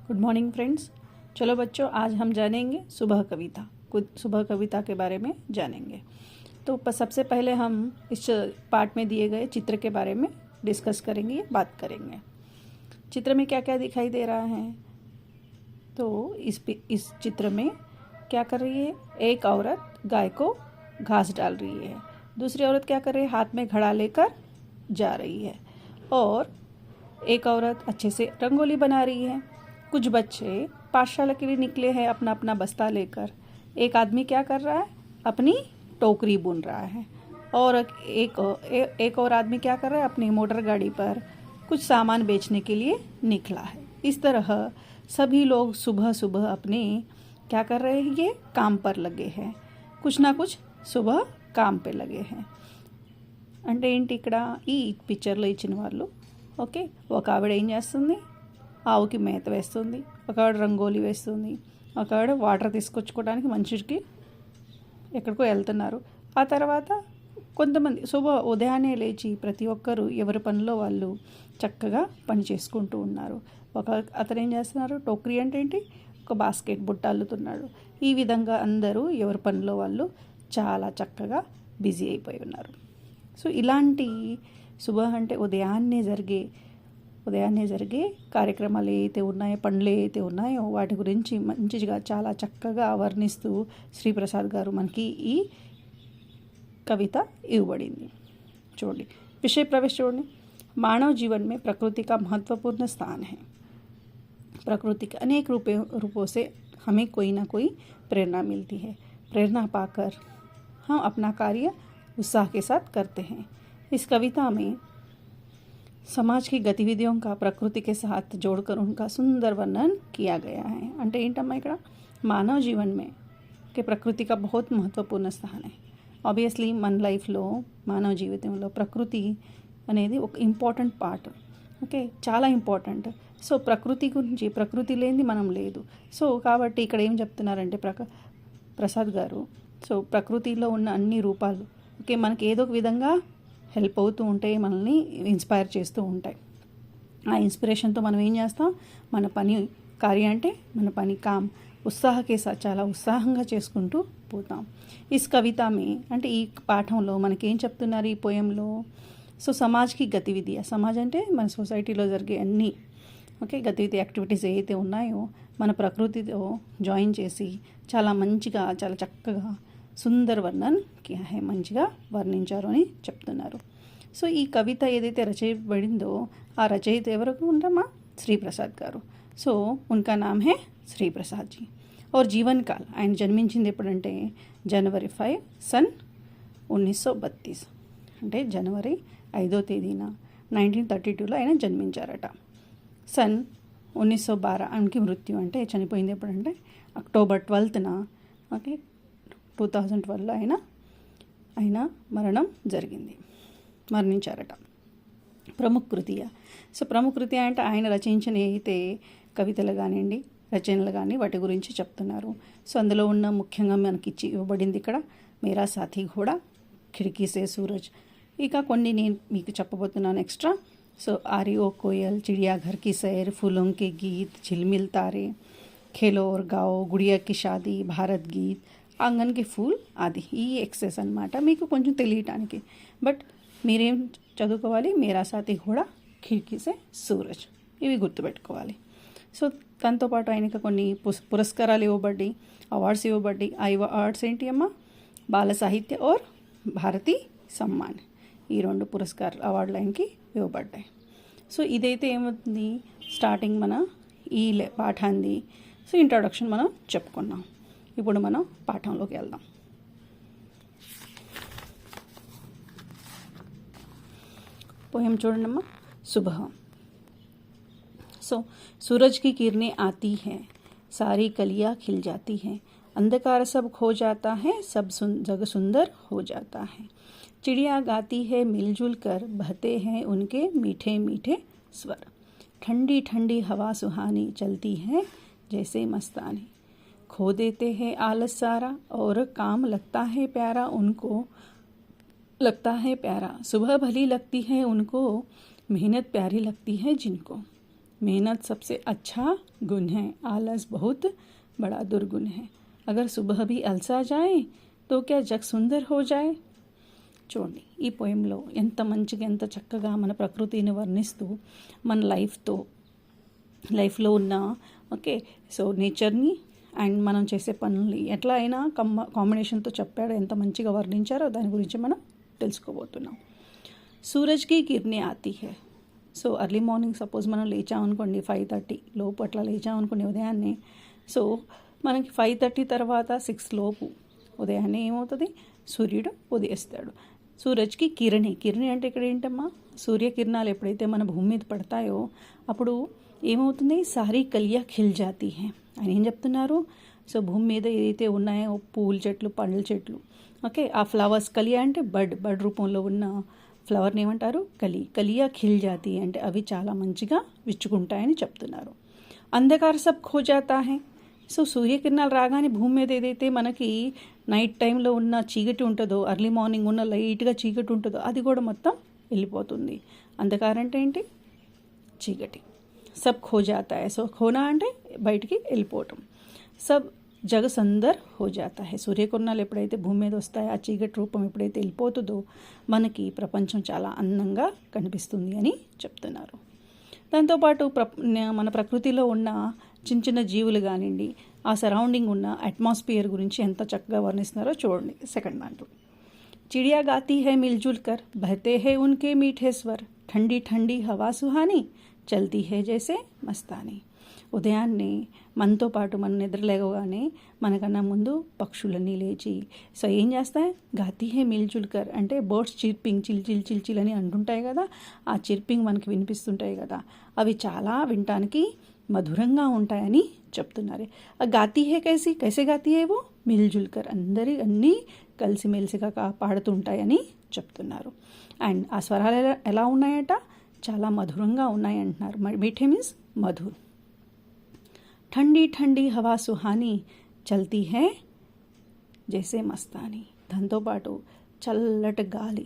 Good morning friends. चलो बच्चों, आज हम जानेंगे सुबह कविता। कुछ सुबह कविता के बारे में जानेंगे। तो सबसे पहले हम इस पार्ट में दिए गए चित्र के बारे में डिस्कस करेंगे, बात करेंगे। चित्र में क्या क्या दिखाई दे रहा है। तो इस चित्र में क्या कर रही है, एक औरत गाय को घास डाल रही है। दूसरी औरत क्या कर रही है, हाथ में घड़ा लेकर जा रही है। और एक औरत अच्छे से रंगोली बना रही है। कुछ बच्चे पाठशाला के लिए निकले हैं अपना अपना बस्ता लेकर। एक आदमी क्या कर रहा है, अपनी टोकरी बुन रहा है। और एक और आदमी क्या कर रहा है, अपनी मोटर गाड़ी पर कुछ सामान बेचने के लिए निकला है। इस तरह सभी लोग सुबह सुबह अपने क्या कर रहे हैं, ये काम पर लगे हैं। कुछ ना कुछ सुबह काम पे लगे हैं। అంటే ఏంటి, ఇక్కడ ఈ పిక్చర్లో ఇచ్చిన వాళ్ళు ఓకే, ఒక ఆవిడ ఏం చేస్తుంది, ఆవుకి మేత వేస్తుంది, ఒక ఆవిడ రంగోలి వేస్తుంది, ఒక ఆవిడ వాటర్ తీసుకొచ్చుకోవడానికి మనిషికి ఎక్కడికో వెళ్తున్నారు. ఆ తర్వాత కొంతమంది ఉదయాన్నే లేచి ప్రతి ఒక్కరు ఎవరి పనిలో వాళ్ళు చక్కగా పని చేసుకుంటూ ఉన్నారు. అతను ఏం చేస్తున్నారు, టోకరీ అంటే ఏంటి, ఒక బాస్కెట్ బుట్ట అల్లుతున్నాడు. ఈ విధంగా అందరూ ఎవరి పనిలో వాళ్ళు చాలా చక్కగా బిజీ అయిపోయి ఉన్నారు. సో ఇలాంటి సుబహ్ అంటే ఉదయాన్నే జరిగే కార్యక్రమాలు ఏవైతే ఉన్నాయో, పనులు ఏవైతే ఉన్నాయో వాటి గురించి మంచిగా చాలా చక్కగా వర్ణిస్తూ శ్రీప్రసాద్ గారు మనకి ఈ కవిత ఇవ్వబడింది. చూడండి, विषय प्रवेश చూడండి। मानव जीवन में प्रकृति का महत्वपूर्ण स्थान है। प्रकृति के अनेक रूपों से हमें कोई ना कोई प्रेरणा मिलती है। प्रेरणा पाकर हम अपना कार्य उत्साह के साथ करते हैं। इस कविता में समाज की गतिविधियों का प्रकृति के साथ जोड़कर उनका सुंदर वर्णन किया गया है। అంటే ఏంటమ్మా, ఇక్కడ మానవ జీవన్ में के प्रकृति का बहुत महत्वपूर्ण स्थान है। ఆబ్వియస్లీ మన లైఫ్లో, మానవ జీవితంలో ప్రకృతి అనేది ఒక ఇంపార్టెంట్ పార్ట్. ఓకే, చాలా ఇంపార్టెంట్. సో ప్రకృతి గురించి, ప్రకృతి లేనిది మనం లేదు. సో కాబట్టి ఇక్కడ ఏం చెప్తున్నారంటే ప్రసాద్ గారు, సో ప్రకృతిలో ఉన్న అన్ని రూపాలు ఓకే మనకి ఏదో ఒక విధంగా హెల్ప్ అవుతూ ఉంటాయి, మనల్ని ఇన్స్పైర్ చేస్తూ ఉంటాయి. ఆ ఇన్స్పిరేషన్తో మనం ఏం చేస్తాం, మన పని కార్య అంటే మన పని కామ్ ఉత్సాహకే చాలా ఉత్సాహంగా చేసుకుంటూ పోతాం. ఈ కవితమే అంటే ఈ పాఠంలో మనకేం చెప్తున్నారు ఈ పోయంలో, సో సమాజ్కి గతివిధి, సమాజ్ అంటే మన సొసైటీలో జరిగే అన్ని ఓకే గతివిధి యాక్టివిటీస్ ఏవైతే ఉన్నాయో మన ప్రకృతితో జాయిన్ చేసి చాలా మంచిగా, చాలా చక్కగా సుందర్ వర్ణన్ కియా హై, మంచిగా వర్ణించారు అని చెప్తున్నారు. సో ఈ కవిత ఏదైతే రచయబడిందో ఆ రచయిత ఎవరికి ఉంటామా, శ్రీప్రసాద్ గారు. సో ఉన్కా నామ్ హే శ్రీప్రసాద్ జీ. और जीवन काल ఆయన జన్మించింది ఎప్పుడంటే జనవరి 5 సన్ 1932, అంటే జనవరి 5వ తేదీన 1932లో ఆయన జన్మించారట. సన్ 1912 ఆయనకి మృత్యు అంటే చనిపోయింది ఎప్పుడంటే అక్టోబర్ 12న ఓకే 2012లో ఆయన మరణం జరిగింది, మరణించారట. ప్రముఖ కృతియ, సో ప్రముఖ కృతి అంటే ఆయన రచించిన అయితే కవితలు కానివ్వండి, రచనలు కానీ వాటి గురించి చెప్తున్నారు. సో అందులో ఉన్న ముఖ్యంగా మనకి ఇవ్వబడింది ఇక్కడ మేరా సాథీ ఘోడా, ఖిడ్కీ సే సూరజ్. ఇక కొన్ని నేను మీకు చెప్పబోతున్నాను ఎక్స్ట్రా. సో ఆరి ఓ కోయల్, చిడియా ఘర్ కి సైర్, ఫూలోं के गीत, झिलमिल तारे, खेलो और गाओ, गुड़िया की शादी, భారత్ గీత్, ఆంగన్ కి ఫూల్ ఆది. ఈ ఎక్సెస్ అనమాట మీకు కొంచెం తెలియటానికి. బట్ మీరేం చదువుకోవాలి, మేరా సాథీ ఘోడా, ఖిడ్కీ సే సూరజ్, ఇవి గుర్తుపెట్టుకోవాలి. సో దాంతోపాటు ఆయనకి కొన్ని పురస్కారాలు ఇవ్వబడ్డాయి, అవార్డ్స్ ఇవ్వబడ్డాయి. ఆ అవార్డ్స్ ఏంటి అమ్మా, బాల సాహిత్య और భారతీ సమ్మాన్, ఈ 2 పురస్కారాలు అవార్డులు ఆయనకి ఇవ్వబడ్డాయి. సో ఇదైతే ఏమవుతుంది, స్టార్టింగ్ మన ఈ పాఠాన్ని, సో ఇంట్రొడక్షన్ మనం చెప్పుకున్నాం. ఇప్పుడు మనం పాఠంలోకి వెళ్దాం. పోయం చూడండమ్మా, సుబహ. सो सूरज की किरणें आती हैं, सारी कलियां खिल जाती हैं, अंधकार सब खो जाता है, सब जग सुंदर हो जाता है, चिड़िया गाती है मिलजुल कर, बहते हैं उनके मीठे मीठे स्वर, ठंडी ठंडी हवा सुहानी चलती है जैसे मस्तानी, खो देते हैं आलस सारा और काम लगता है प्यारा उनको, लगता है प्यारा, सुबह भली लगती है उनको, मेहनत प्यारी लगती है जिनको. मेहनत सबसे अच्छा गुण है, आलस बहुत बड़ा दुर्गुण है. अगर सुबह भी अलसा जाए तो क्या जग सुंदर हो जाए. చూడండి ఈ పోయంలో ఎంత మంచిగా ఎంత చక్కగా మన ప్రకృతిని వర్ణిస్తూ మన లైఫ్లో ఉన్న సో నేచర్ని అండ్ మనం చేసే పనుల్ని ఎట్లా అయినా కాంబినేషన్తో చెప్పాడు, ఎంత మంచిగా వర్ణించారో దాని గురించి మనం తెలుసుకోబోతున్నాం. సూరజ్కి కిరణే ఆతి హై. సో ఎర్లీ మార్నింగ్ సపోజ్ మనం లేచామనుకోండి 5:30 లోపు అట్లా లేచామనుకోండి ఉదయాన్నే. సో మనకి 5:30 తర్వాత 6 లోపు ఉదయాన్నే ఏమవుతుంది, సూర్యుడు ఉదయిస్తాడు. సూరజ్కి కిరణి అంటే ఇక్కడ ఏంటమ్మా, సూర్యకిరణాలు ఎప్పుడైతే మన భూమి మీద పడతాయో అప్పుడు ఏమవుతుంది, సారీ కలియా ఖిల్ జాతీ హై. ఆయన ఏం చెప్తున్నారు, సో భూమి మీద ఏదైతే ఉన్నాయో పూల చెట్లు, పండ్ల చెట్లు, ఆ ఫ్లవర్స్, కలియా అంటే బడ్ రూపంలో ఉన్న ఫ్లవర్ని ఏమంటారు, కలియా ఖిల్ జాతీ అంటే అవి చాలా మంచిగా విచ్చుకుంటాయని చెప్తున్నారు. అంధకార సబ్ ఖో జాతా హై. సో సూర్యకిరణాలు రాగానే భూమి మీద ఏదైతే మనకి నైట్ టైంలో ఉన్న చీకటి ఉంటుందో, ఎర్లీ మార్నింగ్ ఉన్న లైట్గా చీకటి ఉంటుందో అది కూడా మొత్తం వెళ్ళిపోతుంది. అంధకారం అంటే ఏంటి, చీకటి. సబ్ ఖో జాతా హై. సో ఖోనా అంటే బయటికి వెళ్ళిపోవటం. సబ్ జగ సుందర్ హో జాతా హై. సూర్యకిరణాలు ఎప్పుడైతే భూమి మీద వస్తాయో ఆ చీకటి రూపం ఎప్పుడైతే వెళ్ళిపోతుందో మనకి ప్రపంచం చాలా అందంగా కనిపిస్తుంది అని చెప్తున్నారు. దాంతోపాటు మన ప్రకృతిలో ఉన్న చిన్న చిన్న జీవులు కానివ్వండి, ఆ సరౌండింగ్ ఉన్న అట్మాస్ఫియర్ గురించి ఎంత చక్కగా వర్ణిస్తున్నారో చూడండి. సెకండ్ దాంట్లో चिड़िया गाती है मिलजुल कर, बहते हैं उनके मीठे स्वर, ठंडी ठंडी हवा सुहानी, चलती है जैसे मस्तानी. ఉదయాన్నే మనతో పాటు మనం నిద్రలేవగానే మనకన్నా ముందు పక్షులన్నీ లేచి సో ఏం చేస్తాయి, గాతీ హే మిల్జుల్కర్ అంటే బర్డ్స్ చిర్పింగ్, చిల్ అని అంటుంటాయి కదా, ఆ చిర్పింగ్ మనకి వినిపిస్తుంటాయి కదా, అవి చాలా వినటానికి మధురంగా ఉంటాయని చెప్తున్నారు. ఆ గాతీ హే కైసే గాతీ హే వో మిల్జుల్కర్, అన్నీ కలిసిమెలిసిగా పాడుతుంటాయని చెప్తున్నారు. అండ్ ఆ స్వరాలు ఎలా ఉన్నాయట, చాలా మధురంగా ఉన్నాయి అంటున్నారు. మీఠే మీన్స్ మధుర్. ठंडी ठंडी हवा सुहानी, चलती है जैसे मस्तानी. దాంతోపాటు చల్లటి గాలి,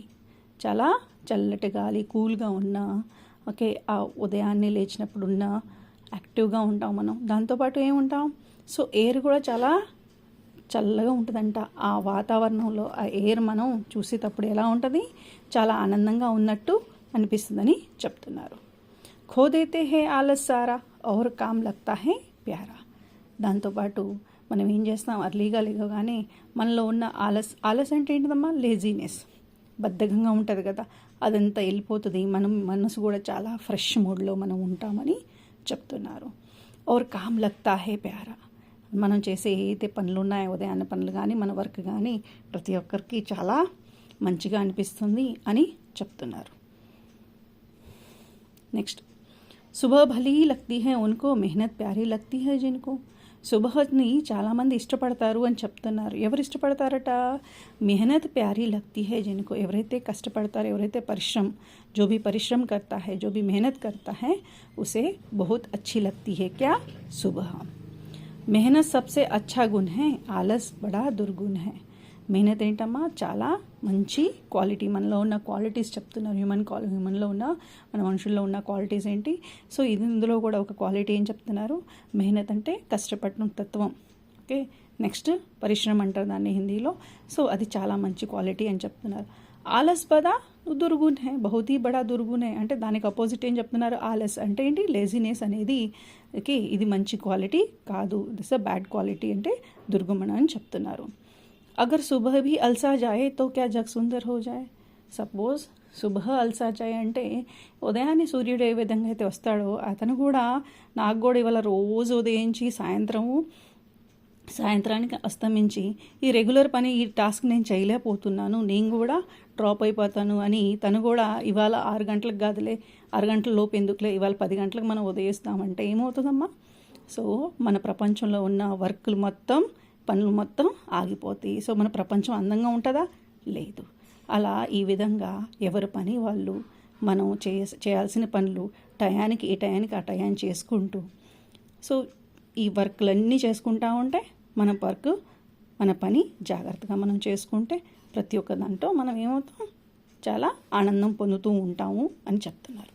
చాలా చల్లటి గాలి, కూల్గా ఉన్న ఆ ఉదయాన్నే లేచినప్పుడు ఉన్న యాక్టివ్గా ఉంటాం మనం. దాంతోపాటు ఏముంటాం, సో ఎయిర్ కూడా చాలా చల్లగా ఉంటుందంట. ఆ వాతావరణంలో ఆ ఎయిర్ మనం చూసేటప్పుడు ఎలా ఉంటుంది, చాలా ఆనందంగా ఉన్నట్టు అనిపిస్తుందని చెప్తున్నారు. ఖో దేతే హే ఆలస్ సారా ఔర్ కామ్ లగ్తా హే ప్యారా. దాంతోపాటు మనం ఏం చేస్తాం, అర్లీగా లేవగానే మనలో ఉన్న ఆలస్ అంటే ఏంటిదమ్మా, లేజీనెస్, బద్ధకంగా ఉంటుంది కదా, అదంతా వెళ్ళిపోతుంది. మనసు కూడా చాలా ఫ్రెష్ మూడ్లో మనం ఉంటామని చెప్తున్నారు. ఔర్ కామ్ లగ్తా హే ప్యారా. మనం చేసే ఏదైతే పనులు ఉన్నాయో, ఉదయాన్నే పనులు కానీ మన వర్క్ కానీ ప్రతి ఒక్కరికి చాలా మంచిగా అనిపిస్తుంది అని చెప్తున్నారు. నెక్స్ట్, సుబహ్ భలీ లగ్తీ హై ఉన్కో, మెహనత్ ప్యారీ లగ్తీ హై జిన్కో. సుబహని చాలామంది ఇష్టపడతారు అని చెప్తున్నారు. ఎవరు ఇష్టపడతారట, మెహనత్ ప్యారీ లగ్తీ హై జిన్కో, ఎవరైతే కష్టపడతారో, ఎవరైతే जो भी परिश्रम करता है, जो भी मेहनत करता है, उसे बहुत अच्छी लगती है क्या, सुबह. मेहनत सबसे अच्छा गुण है, आलस बड़ा दुर्गुण है. మెహనత్ ఏంటమ్మా, చాలా మంచి క్వాలిటీ. మనలో ఉన్న క్వాలిటీస్ చెప్తున్నారు. హ్యూమన్లో ఉన్న మన మనుషుల్లో ఉన్న క్వాలిటీస్ ఏంటి, సో ఇందులో కూడా ఒక క్వాలిటీ ఏం చెప్తున్నారు, మెహనత్ అంటే కష్టపడడం తత్వం. నెక్స్ట్ పరిశ్రమ అంటారు దాన్ని హిందీలో. సో అది చాలా మంచి క్వాలిటీ అని చెప్తున్నారు. ఆలస్ బడా దుర్గుణ్ హై, బహుత్ హీ బడా దుర్గుణ్ హై అంటే దానికి అపోజిట్ ఏం చెప్తున్నారు, ఆలస్ అంటే ఏంటి, లేజినెస్ అనేది ఇది మంచి క్వాలిటీ కాదు, దిస్ అ బ్యాడ్ క్వాలిటీ అంటే దుర్గుణం అని చెప్తున్నారు. అగర్ సుబహ్ भी अलसा जाए तो क्या जग सुंदर हो जाए. సపోజ్ సుబహ అల్సా జాయ్ అంటే ఉదయాన్నే సూర్యుడు ఏ విధంగా అయితే వస్తాడో అతను కూడా, నాకు కూడా ఇవాళ రోజు ఉదయించి సాయంత్రానికి అస్తమించి ఈ రెగ్యులర్ పని, ఈ టాస్క్ నేను చేయలేకపోతున్నాను, నేను కూడా డ్రాప్ అయిపోతాను అని తను కూడా ఇవాళ 6 గంటలకు కాదులే, 6 గంటల లోపు ఎందుకులే, ఇవాళ 10 గంటలకు మనం ఉదయిస్తామంటే ఏమవుతుందమ్మా, సో మన ప్రపంచంలో ఉన్న వర్క్లు మొత్తం, పనులు మొత్తం ఆగిపోతాయి. సో మన ప్రపంచం అందంగా ఉంటుందా, లేదు. అలా ఈ విధంగా ఎవరి పని వాళ్ళు, మనం చేయాల్సిన పనులు టయానికి ఆ టయాన్ని చేసుకుంటూ, సో ఈ వర్క్లన్నీ చేసుకుంటూ ఉంటే మన పని జాగ్రత్తగా మనం చేసుకుంటే ప్రతి ఒక్క దాంట్లో మనం ఏమవుతాం, చాలా ఆనందం పొందుతూ ఉంటాము అని చెప్తున్నారు.